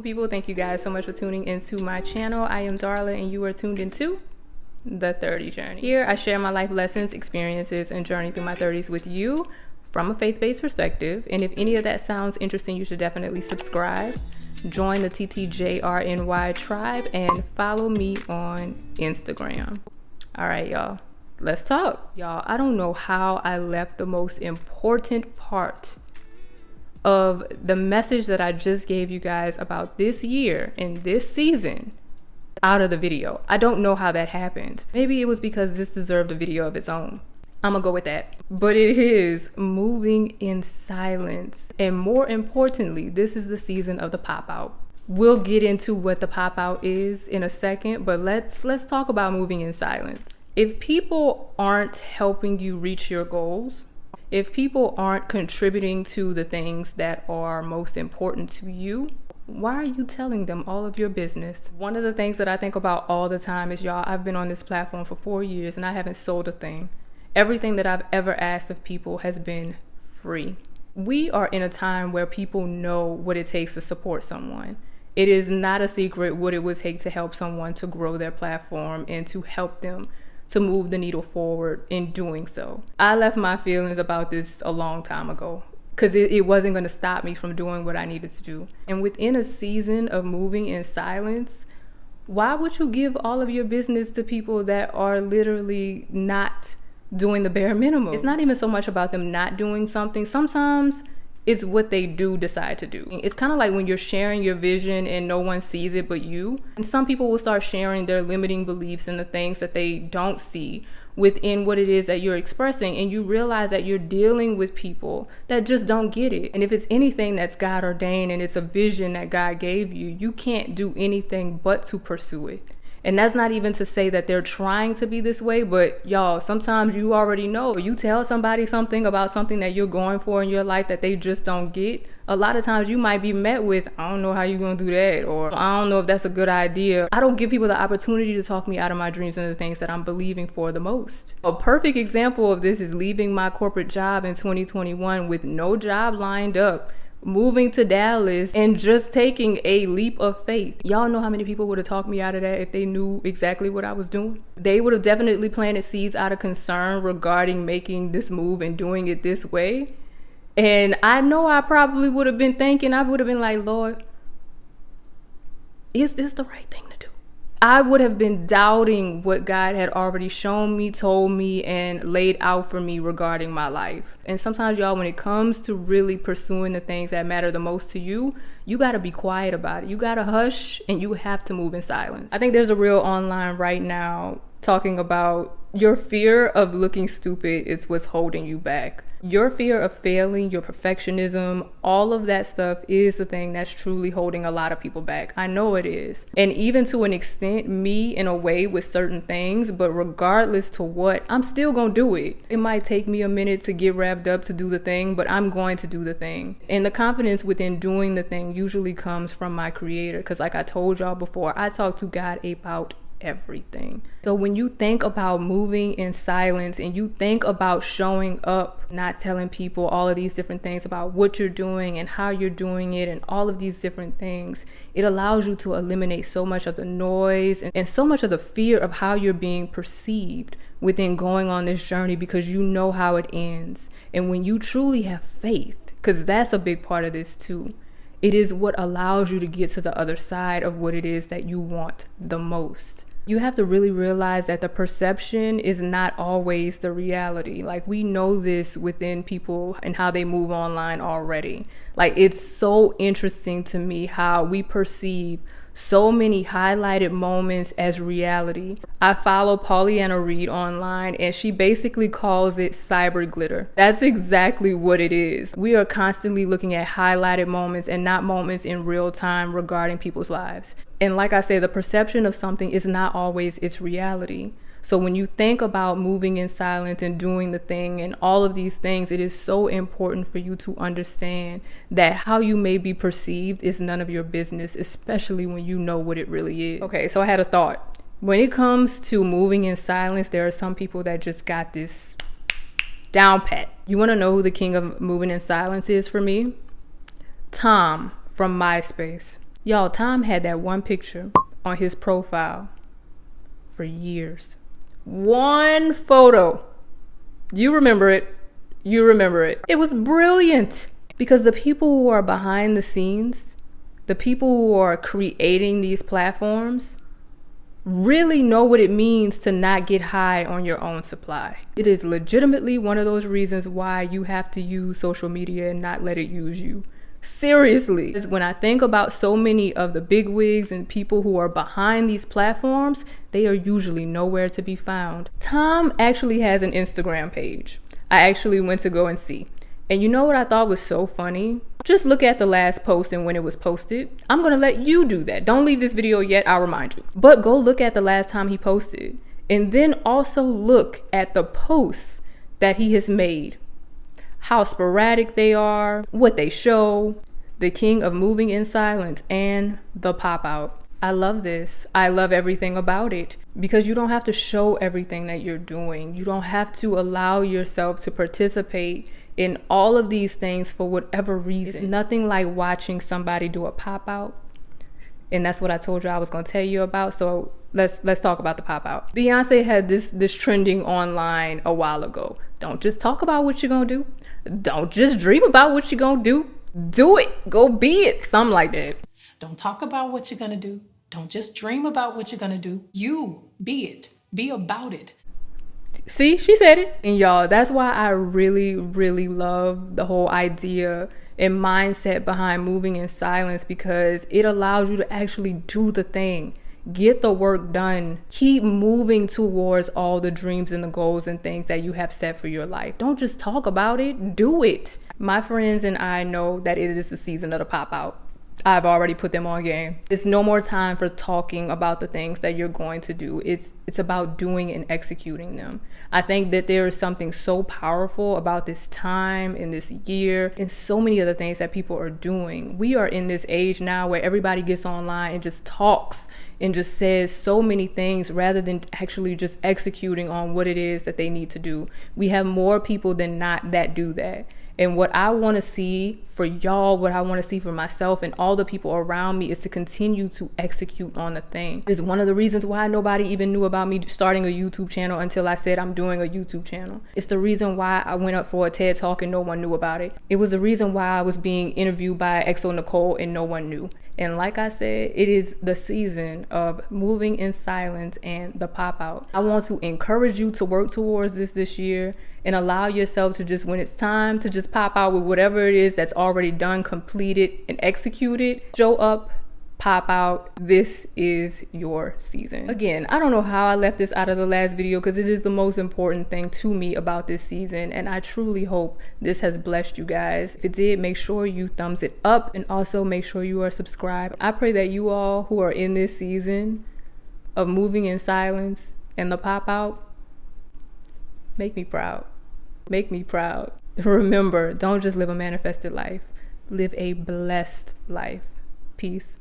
people, thank you guys so much for tuning into my channel. I am Darla and you are tuned into The 30 Journey. Here I share my life lessons, experiences, and journey through my 30s with you from a faith-based perspective. And if any of that sounds interesting, you should definitely subscribe, join the TTJRNY tribe, and follow me on Instagram. All right, y'all, let's talk. Y'all, I don't know how I left the most important part of the message that I just gave you guys about this year and this season out of the video. I don't know how that happened. Maybe it was because this deserved a video of its own. I'm gonna go with that. But it is moving in silence. And more importantly, this is the season of the pop out. We'll get into what the pop out is in a second, but let's talk about moving in silence. If people aren't helping you reach your goals, if people aren't contributing to the things that are most important to you, why are you telling them all of your business? One of the things that I think about all the time is, y'all, I've been on this platform for 4 years and I haven't sold a thing. Everything that I've ever asked of people has been free. We are in a time where people know what it takes to support someone. It is not a secret what it would take to help someone to grow their platform and to help them to move the needle forward in doing so. I left my feelings about this a long time ago because it wasn't going to stop me from doing what I needed to do. And within a season of moving in silence, why would you give all of your business to people that are literally not doing the bare minimum? It's not even so much about them not doing something. Sometimes it's what they do decide to do. It's kind of like when you're sharing your vision and no one sees it but you. And some people will start sharing their limiting beliefs and the things that they don't see within what it is that you're expressing. And you realize that you're dealing with people that just don't get it. And if it's anything that's God ordained and it's a vision that God gave you, you can't do anything but to pursue it. And that's not even to say that they're trying to be this way, but y'all, sometimes you already know. You tell somebody something about something that you're going for in your life that they just don't get. A lot of times you might be met with, I don't know how you're gonna do that, or I don't know if that's a good idea. I don't give people the opportunity to talk me out of my dreams and the things that I'm believing for the most. A perfect example of this is leaving my corporate job in 2021 with no job lined up, moving to Dallas and just taking a leap of faith. Y'all know how many people would have talked me out of that if they knew exactly what I was doing? They would have definitely planted seeds out of concern regarding making this move and doing it this way. And I know I probably would have been thinking, I would have been like, Lord, is this the right thing to do? I would have been doubting what God had already shown me, told me, and laid out for me regarding my life. And sometimes, y'all, when it comes to really pursuing the things that matter the most to you, you got to be quiet about it. You got to hush and you have to move in silence. I think there's a reel online right now talking about your fear of looking stupid is what's holding you back. Your fear of failing, your perfectionism, all of that stuff is the thing that's truly holding a lot of people back. I know it is. And even to an extent, me in a way with certain things, but regardless to what, I'm still gonna do it. It might take me a minute to get revved up to do the thing, but I'm going to do the thing. And the confidence within doing the thing usually comes from my creator. Because like I told y'all before, I talk to God about everything. So when you think about moving in silence and you think about showing up, not telling people all of these different things about what you're doing and how you're doing it and all of these different things, it allows you to eliminate so much of the noise and so much of the fear of how you're being perceived within going on this journey, because you know how it ends. And when you truly have faith, because that's a big part of this too, it is what allows you to get to the other side of what it is that you want the most. You have to really realize that the perception is not always the reality. Like, we know this within people and how they move online already. Like, it's so interesting to me how we perceive so many highlighted moments as reality. I follow Pollyanna Reed online and she basically calls it cyber glitter. That's exactly what it is. We are constantly looking at highlighted moments and not moments in real time regarding people's lives. And like I said, the perception of something is not always its reality. So when you think about moving in silence and doing the thing and all of these things, it is so important for you to understand that how you may be perceived is none of your business, especially when you know what it really is. Okay, so I had a thought. When it comes to moving in silence, there are some people that just got this down pat. You want to know who the king of moving in silence is for me? Tom from MySpace. Y'all, Tom had that one picture on his profile for years. One photo. You remember it. You remember it. It was brilliant because the people who are behind the scenes, the people who are creating these platforms, really know what it means to not get high on your own supply. It is legitimately one of those reasons why you have to use social media and not let it use you. Seriously. When I think about so many of the bigwigs and people who are behind these platforms, they are usually nowhere to be found. Tom actually has an Instagram page. I actually went to go and see. And you know what I thought was so funny? Just look at the last post and when it was posted. I'm gonna let you do that. Don't leave this video yet, I'll remind you. But go look at the last time he posted. And then also look at the posts that he has made. How sporadic they are, what they show, the king of moving in silence, and the pop out. I love this. I love everything about it because you don't have to show everything that you're doing. You don't have to allow yourself to participate in all of these things for whatever reason. It's nothing like watching somebody do a pop out. And that's what I told you I was going to tell you about. So let's talk about the pop out. Beyonce had this trending online a while ago. Don't just talk about what you're going to do. Don't just dream about what you're going to do. Do it. Go be it. Something like that. Don't talk about what you're going to do. Don't just dream about what you're going to do. You be it. Be about it. See, she said it. And y'all, that's why I really, really love the whole idea and mindset behind moving in silence, because it allows you to actually do the thing. Get the work done. Keep moving towards all the dreams and the goals and things that you have set for your life. Don't just talk about it, do it. My friends and I know that it is the season of the pop out. I've already put them on game. It's no more time for talking about the things that you're going to do. It's about doing and executing them. I think that there is something so powerful about this time and this year and so many other things that people are doing. We are in this age now where everybody gets online and just talks and just says so many things rather than actually just executing on what it is that they need to do. We have more people than not that do that. And what I want to see for y'all, what I want to see for myself and all the people around me is to continue to execute on the thing. It's one of the reasons why nobody even knew about me starting a YouTube channel until I said I'm doing a YouTube channel. It's the reason why I went up for a TED Talk and no one knew about it. It was the reason why I was being interviewed by XO Nicole and no one knew. And like I said, it is the season of moving in silence and the pop out. I want to encourage you to work towards this year and allow yourself to just, when it's time to just pop out with whatever it is that's already done, completed, and executed, show up, pop out. This is your season. Again, I don't know how I left this out of the last video because it is the most important thing to me about this season, and I truly hope this has blessed you guys. If it did, make sure you thumbs it up and also make sure you are subscribed. I pray that you all who are in this season of moving in silence and the pop out make me proud. Make me proud. Remember, don't just live a manifested life. Live a blessed life. Peace.